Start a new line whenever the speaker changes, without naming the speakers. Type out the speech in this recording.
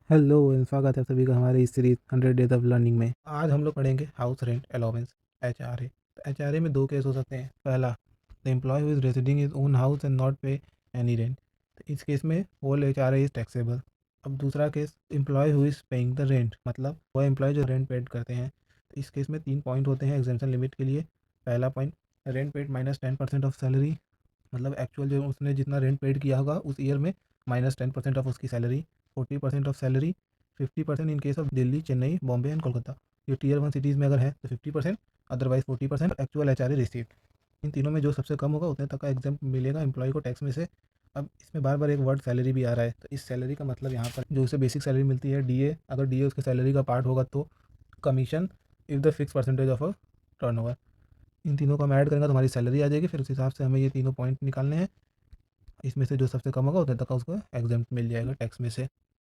Hello स्वागत है सभी का हमारे इस सीरीज 100 डेज ऑफ लर्निंग में। आज हम लोग पढ़ेंगे हाउस रेंट अलाउंस HRA। तो HRA में दो केस हो सकते हैं। पहला, the employee who is residing is own house and not pay any rent. तो इस केस में होल HRA इज टैक्सेबल। अब दूसरा case, employee who is paying the rent, मतलब वो एम्प्लॉय जो रेंट पेड करते हैं। तो इस केस में 3 पॉइंट होते हैं एग्जेम्पशन लिमिट के लिए। पहला point, rent paid -10% of salary, मतलब एक्चुअल जो उसने जितना रेंट पेड किया होगा उस ईयर में -10% ऑफ उसकी salary. 40% of salary, 50% in case of Delhi, Chennai, Bombay and Kolkata. ये टीयर 1 सिटीज़ में अगर है तो 50%, अदरवाइज 40% एक्चुअल HRA रिसीव्ड। इन तीनों में जो सबसे कम होगा उतने तक का एग्जाम मिलेगा एम्प्लॉय को टैक्स में से। अब इसमें बार बार एक वर्ड सैलरी भी आ रहा है, तो इस सैलरी का मतलब यहाँ पर जो उसे बेसिक सैलरी मिलती है DA, अगर DA उसके सैलरी का पार्ट होगा तो commission if the fix percentage of a turnover. इन तीनों को हम ऐड करेंगे तो हमारी सैलरी आ जाएगी। फिर उस हिसाब से हमें ये तीनों पॉइंट निकालने हैं। इसमें से जो सबसे कम होगा उतने तक का उसको एग्जाम मिल जाएगा टैक्स में से।